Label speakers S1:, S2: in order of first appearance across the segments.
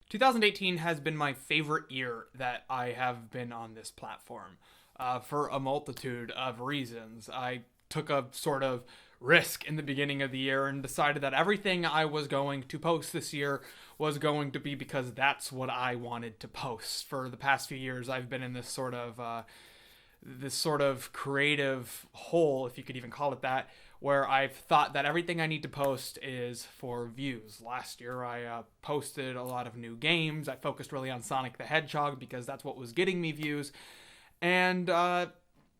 S1: 2018 has been my favorite year that I have been on this platform for a multitude of reasons. I took a sort of risk in the beginning of the year and decided that everything I was going to post this year was going to be because that's what I wanted to post. For the past few years, I've been in this sort of creative hole, if you could even call it that, where I've thought that everything I need to post is for views. Last year, I posted a lot of new games. I focused really on Sonic the Hedgehog because that's what was getting me views. And I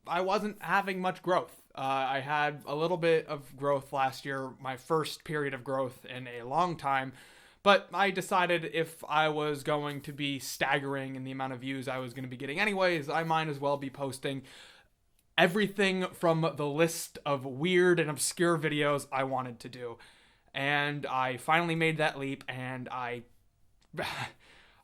S1: wasn't having much growth. I had a little bit of growth last year, my first period of growth in a long time. But I decided if I was going to be staggering in the amount of views I was going to be getting anyways, I might as well be posting everything from the list of weird and obscure videos I wanted to do. And I finally made that leap, and I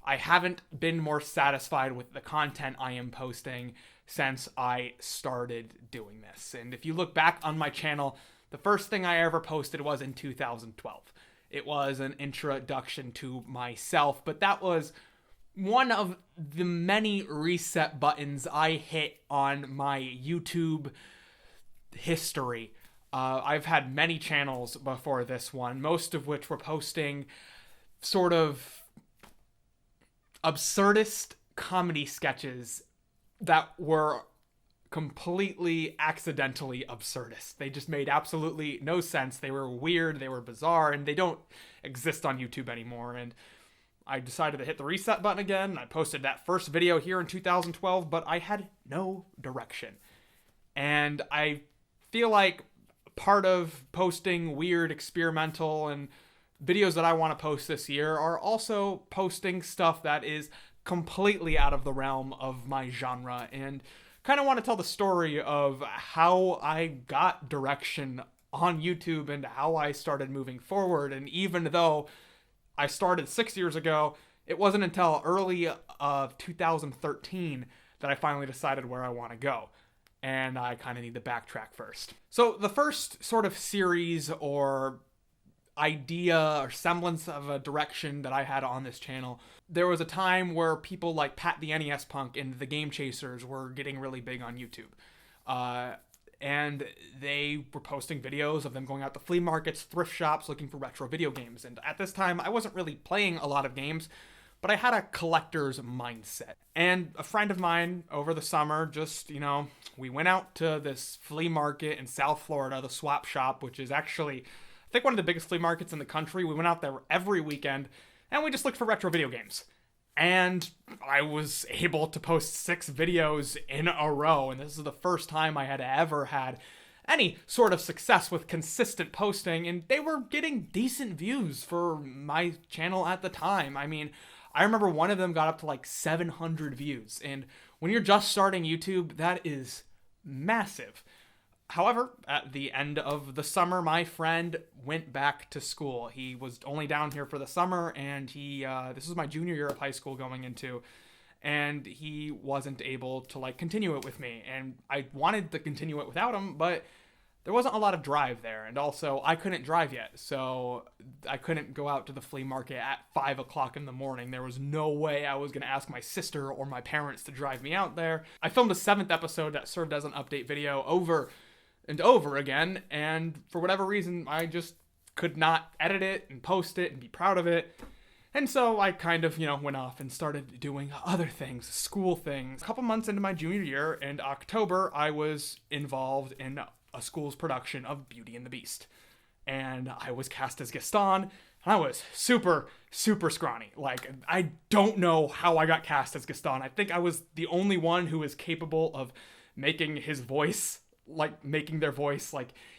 S1: haven't been more satisfied with the content I am posting since I started doing this. And if you look back on my channel, the first thing I ever posted was in 2012. It was an introduction to myself, but that was one of the many reset buttons I hit on my YouTube history. I've had many channels before this one, most of which were posting sort of absurdist comedy sketches that were completely accidentally absurdist. They just made absolutely no sense. They were weird, they were bizarre, and they don't exist on YouTube anymore. And I decided to hit the reset button again. I posted that first video here in 2012, but I had no direction. And I feel like part of posting weird, experimental, and videos that I want to post this year are also posting stuff that is completely out of the realm of my genre, and kind of want to tell the story of how I got direction on YouTube and how I started moving forward. And even though I started 6 years ago, it wasn't until early of 2013 that I finally decided where I want to go. And I kind of need to backtrack first. So the first sort of series or idea or semblance of a direction that I had on this channel, there was a time where people like Pat the NES Punk and the Game Chasers were getting really big on YouTube. And they were posting videos of them going out to flea markets, thrift shops, looking for retro video games. And at this time, I wasn't really playing a lot of games, but I had a collector's mindset. And a friend of mine over the summer, we went out to this flea market in South Florida, the Swap Shop, which is actually, I think, one of the biggest flea markets in the country. We went out there every weekend, and we just looked for retro video games. And I was able to post 6 videos in a row, and this is the first time I had ever had any sort of success with consistent posting, and they were getting decent views for my channel at the time. I mean, I remember one of them got up to like 700 views, and when you're just starting YouTube, that is massive. However, at the end of the summer, my friend went back to school. He was only down here for the summer, and this was my junior year of high school going into, and he wasn't able to continue it with me. And I wanted to continue it without him, but there wasn't a lot of drive there. And also, I couldn't drive yet, so I couldn't go out to the flea market at 5 o'clock in the morning. There was no way I was going to ask my sister or my parents to drive me out there. I filmed a 7th episode that served as an update video over and over again, and for whatever reason, I just could not edit it and post it and be proud of it. And so I kind of, went off and started doing other things, school things. A couple months into my junior year, in October, I was involved in a school's production of Beauty and the Beast. And I was cast as Gaston, and I was super, super scrawny. I don't know how I got cast as Gaston. I think I was the only one who was capable of making his voice, making their voice,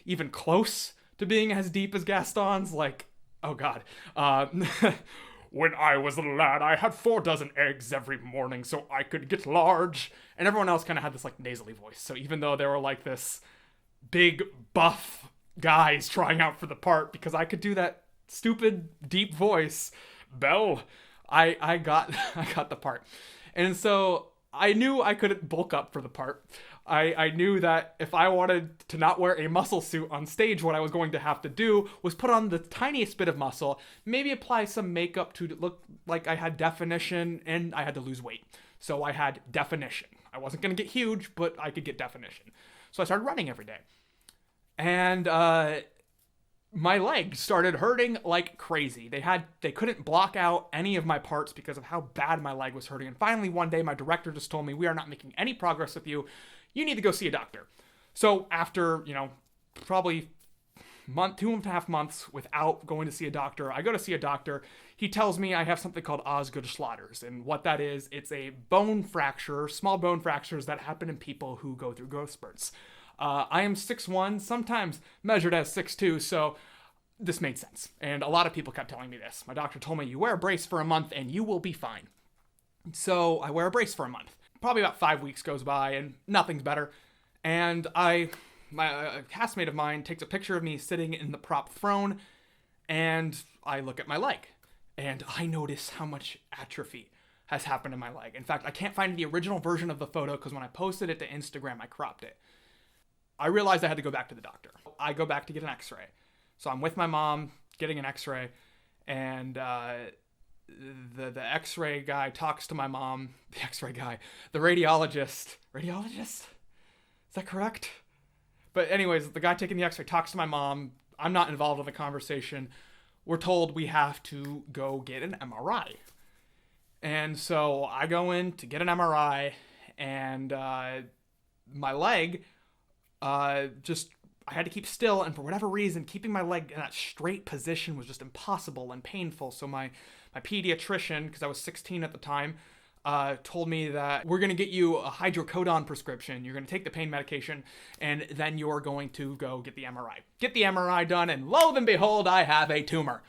S1: even close to being as deep as Gaston's. Oh God. When I was a lad, I had 4 dozen eggs every morning so I could get large. And everyone else kind of had this, nasally voice. So even though they were, this big, buff guys trying out for the part, because I could do that stupid, deep voice, Belle, I got the part. And so I knew I couldn't bulk up for the part. I knew that if I wanted to not wear a muscle suit on stage, what I was going to have to do was put on the tiniest bit of muscle, maybe apply some makeup to look like I had definition, and I had to lose weight. So I had definition. I wasn't going to get huge, but I could get definition. So I started running every day. And my legs started hurting like crazy. They couldn't block out any of my parts because of how bad my leg was hurting. And finally, one day, my director just told me, "We are not making any progress with you. You need to go see a doctor." So after, probably 2.5 months without going to see a doctor, I go to see a doctor. He tells me I have something called Osgood-Schlatter's. And what that is, it's a bone fracture, small bone fractures that happen in people who go through growth spurts. I am 6'1", sometimes measured as 6'2", so this made sense. And a lot of people kept telling me this. My doctor told me, "You wear a brace for a month and you will be fine." So I wear a brace for a month. Probably about 5 weeks goes by and nothing's better. And a castmate of mine takes a picture of me sitting in the prop throne, and I look at my leg. And I notice how much atrophy has happened in my leg. In fact, I can't find the original version of the photo because when I posted it to Instagram, I cropped it. I realized I had to go back to the doctor. I go back to get an x-ray. So I'm with my mom getting an x-ray, and the x-ray guy talks to my mom. The x-ray guy, the radiologist. Radiologist? Is that correct? But anyways, the guy taking the x-ray talks to my mom. I'm not involved in the conversation. We're told we have to go get an MRI. And so I go in to get an MRI, and my leg... I had to keep still, and for whatever reason, keeping my leg in that straight position was just impossible and painful. So my pediatrician, because I was 16 at the time, told me that we're going to get you a hydrocodone prescription. You're going to take the pain medication, and then you're going to go get the MRI. Get the MRI done, and lo and behold, I have a tumor.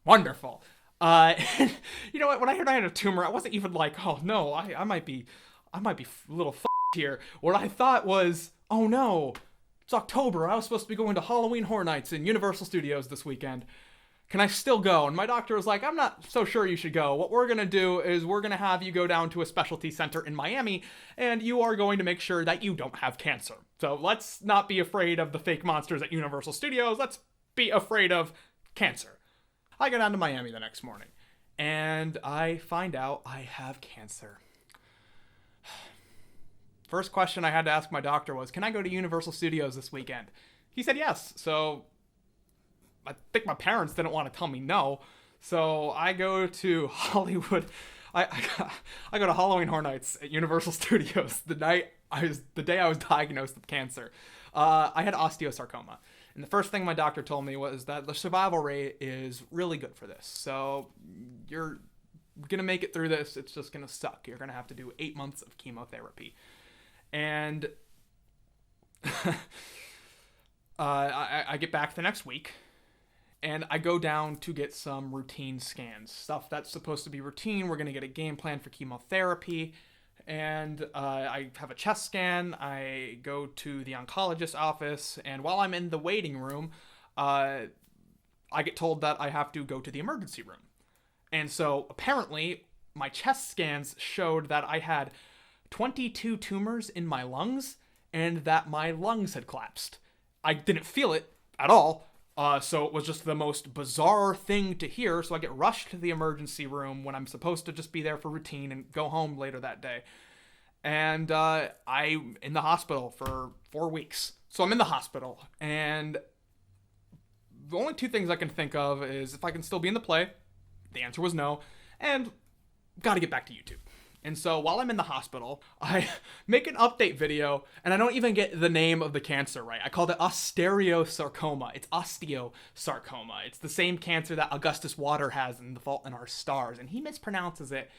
S1: Wonderful. You know what? When I heard I had a tumor, I wasn't even like, "Oh no, I might be a little here." What I thought was, "Oh no, it's October. I was supposed to be going to Halloween Horror Nights in Universal Studios this weekend. Can I still go?" And my doctor was like, "I'm not so sure you should go. What we're going to do is we're going to have you go down to a specialty center in Miami, and you are going to make sure that you don't have cancer. So let's not be afraid of the fake monsters at Universal Studios. Let's be afraid of cancer." I go down to Miami the next morning, and I find out I have cancer. First question I had to ask my doctor was, "Can I go to Universal Studios this weekend?" He said yes. So I think my parents didn't want to tell me no. So I go to Hollywood. I go to Halloween Horror Nights at Universal Studios the day I was diagnosed with cancer. I had osteosarcoma. And the first thing my doctor told me was that the survival rate is really good for this. So you're going to make it through this. It's just going to suck. You're going to have to do 8 months of chemotherapy. And I get back the next week, and I go down to get some routine scans. Stuff that's supposed to be routine. We're going to get a game plan for chemotherapy. And I have a chest scan. I go to the oncologist's office, and while I'm in the waiting room, I get told that I have to go to the emergency room. And so apparently my chest scans showed that I had 22 tumors in my lungs, and that my lungs had collapsed. I didn't feel it at all, so it was just the most bizarre thing to hear. So I get rushed to the emergency room when I'm supposed to just be there for routine and go home later that day. And I'm in the hospital for 4 weeks. So I'm in the hospital, and the only two things I can think of is if I can still be in the play. The answer was no, and gotta get back to YouTube. And so while I'm in the hospital, I make an update video, and I don't even get the name of the cancer right. I called it osteosarcoma. It's osteosarcoma. It's the same cancer that Augustus Water has in The Fault in Our Stars, and he mispronounces it,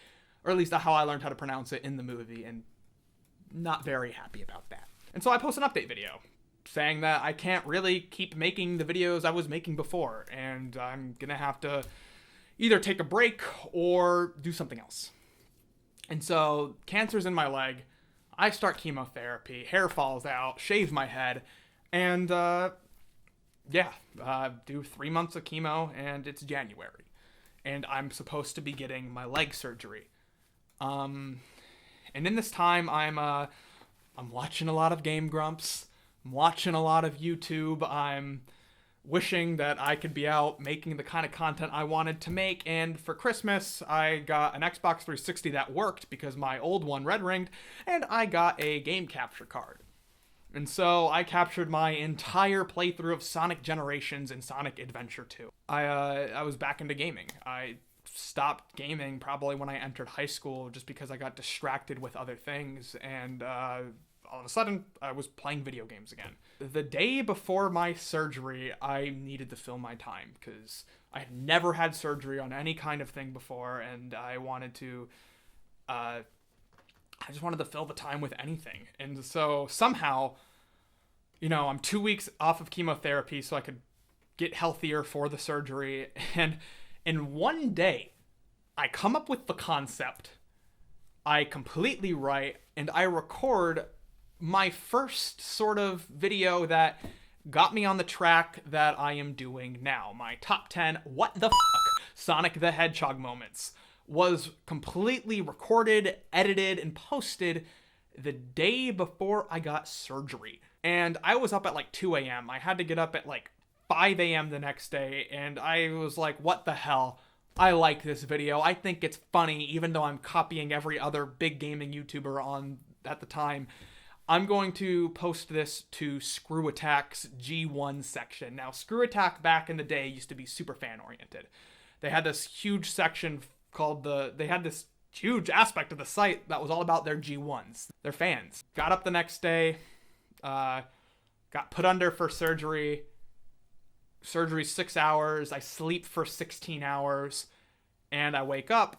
S1: or at least how I learned how to pronounce it in the movie, and not very happy about that. And so I post an update video saying that I can't really keep making the videos I was making before, and I'm gonna have to either take a break or do something else. And so cancer's in my leg. I start chemotherapy, hair falls out, shave my head, and do 3 months of chemo, and it's January. And I'm supposed to be getting my leg surgery. And And in this time, I'm watching a lot of Game Grumps. I'm watching a lot of YouTube. I'm wishing that I could be out making the kind of content I wanted to make. And for Christmas, I got an Xbox 360 that worked because my old one red ringed, and I got a game capture card. And so I captured my entire playthrough of Sonic Generations and Sonic Adventure 2. I was back into gaming. I stopped gaming probably when I entered high school just because I got distracted with other things, and all of a sudden I was playing video games again. The day before my surgery, I needed to fill my time because I had never had surgery on any kind of thing before, and I wanted to I just wanted to fill the time with anything. And so somehow, I'm 2 weeks off of chemotherapy so I could get healthier for the surgery, and in one day, I come up with the concept, I completely write, and I record my first sort of video that got me on the track that I am doing now. My top 10 what the fuck Sonic the Hedgehog moments was completely recorded, edited, and posted the day before I got surgery. And I was up at like 2 a.m. I had to get up at like 5 a.m. the next day, and I was like, what the hell? I like this video. I think it's funny, even though I'm copying every other big gaming YouTuber on at the time. I'm going to post this to Screw Attack's G1 section. Now, Screw Attack back in the day used to be super fan-oriented. They had this huge section called they had this huge aspect of the site that was all about their G1s, their fans. Got up the next day, got put under for surgery. Surgery's 6 hours. I sleep for 16 hours, and I wake up,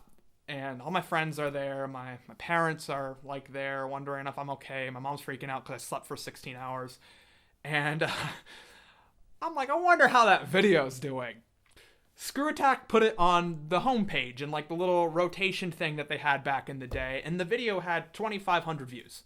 S1: and all my friends are there. My parents are like there, wondering if I'm okay. My mom's freaking out because I slept for 16 hours, and I'm like, I wonder how that video's doing. Screw Attack put it on the homepage in like the little rotation thing that they had back in the day, and the video had 2,500 views.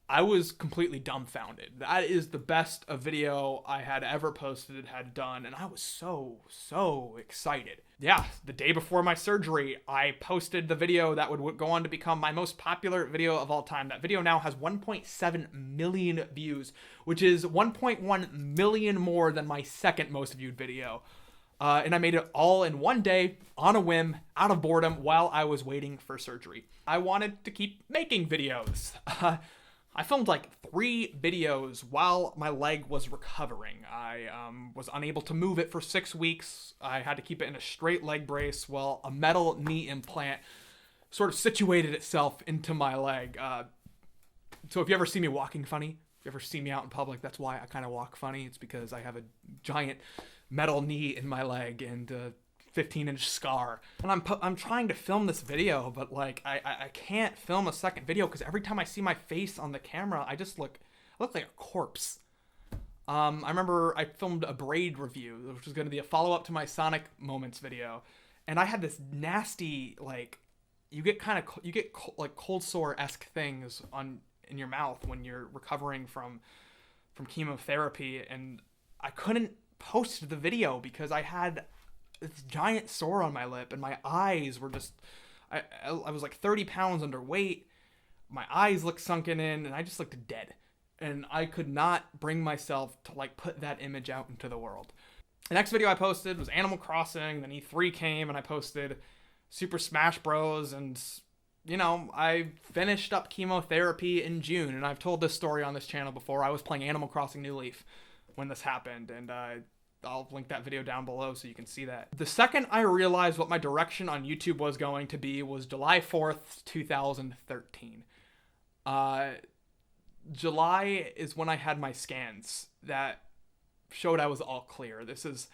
S1: I was completely dumbfounded. That is the best a video I had ever posted had done, and I was so excited. Yeah, the day before my surgery, I posted the video that would go on to become my most popular video of all time. That video now has 1.7 million views, which is 1.1 million more than my second most viewed video. And I made it all in one day, on a whim, out of boredom, while I was waiting for surgery. I wanted to keep making videos. I filmed like 3 videos while my leg was recovering. I was unable to move it for 6 weeks. I had to keep it in a straight leg brace while a metal knee implant sort of situated itself into my leg. So if you ever see me walking funny, if you ever see me out in public, that's why I kind of walk funny. It's because I have a giant metal knee in my leg and 15-inch scar, and I'm trying to film this video, but like I can't film a second video because every time I see my face on the camera, I look like a corpse. I remember I filmed a braid review, which was going to be a follow-up to my Sonic Moments video, and I had this nasty, like, you get like cold sore-esque things in your mouth when you're recovering from chemotherapy, and I couldn't post the video because I had this giant sore on my lip, and my eyes were just, I was like 30 pounds underweight. My eyes looked sunken in, and I just looked dead. And I could not bring myself to like put that image out into the world. The next video I posted was Animal Crossing. Then E3 came, and I posted Super Smash Bros. And I finished up chemotherapy in June, and I've told this story on this channel before. I was playing Animal Crossing New Leaf when this happened, and I'll link that video down below so you can see that. The second I realized what my direction on YouTube was going to be was July 4th, 2013. July is when I had my scans that showed I was all clear. This is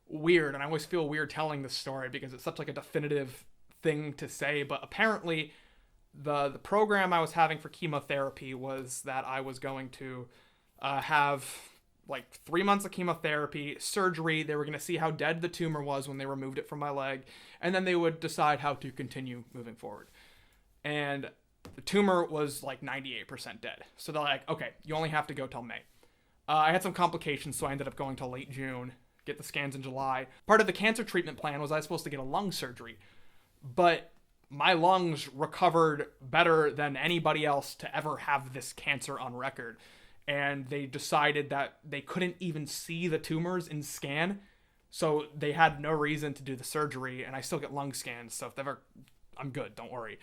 S1: weird, and I always feel weird telling this story because it's such like a definitive thing to say, but apparently the program I was having for chemotherapy was that I was going to have like 3 months of chemotherapy, surgery. They were going to see how dead the tumor was when they removed it from my leg, and then they would decide how to continue moving forward. And the tumor was like 98% dead. So they're like, okay, you only have to go till May. I had some complications, so I ended up going till late June, get the scans in July. Part of the cancer treatment plan was I was supposed to get a lung surgery, but my lungs recovered better than anybody else to ever have this cancer on record. And they decided that they couldn't even see the tumors in scan, so they had no reason to do the surgery. And I still get lung scans, so if ever, I'm good, don't worry.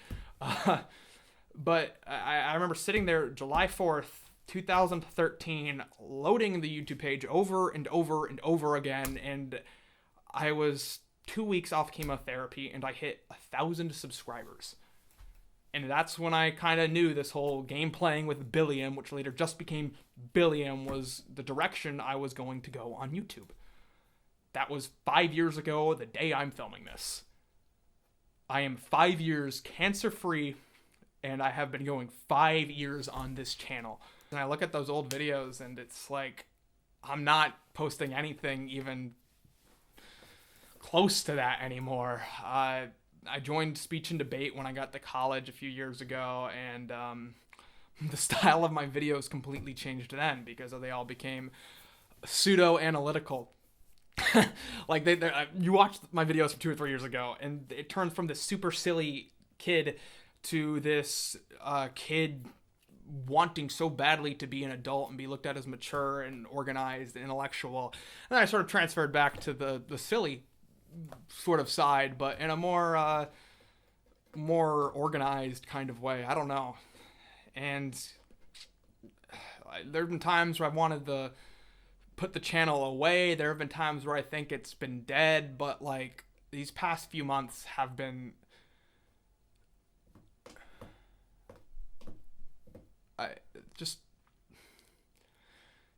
S1: But I remember sitting there July 4th, 2013, loading the YouTube page over and over and over again, and I was 2 weeks off chemotherapy, and I hit 1,000 subscribers. And that's when I kind of knew this whole game playing with Billiam, which later just became Billiam, was the direction I was going to go on YouTube. That was 5 years ago, the day I'm filming this. I am 5 years cancer-free, and I have been going 5 years on this channel. And I look at those old videos, and it's like, I'm not posting anything even close to that anymore. I joined speech and debate when I got to college a few years ago, and the style of my videos completely changed then because they all became pseudo-analytical. Like you watched my videos from 2 or 3 years ago, and it turned from this super silly kid to this kid wanting so badly to be an adult and be looked at as mature and organized and intellectual. And then I sort of transferred back to the silly sort of side, but in a more organized kind of way. I don't know. And there have been times where I've wanted to put the channel away. There have been times where I think it's been dead, but like these past few months have been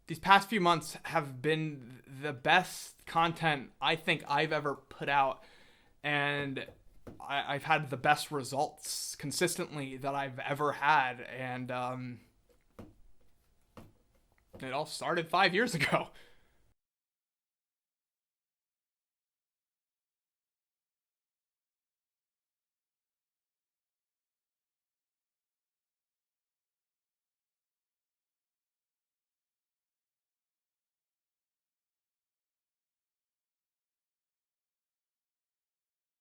S1: these past few months have been the best content I think I've ever put out, and I've had the best results consistently that I've ever had, and it all started 5 years ago.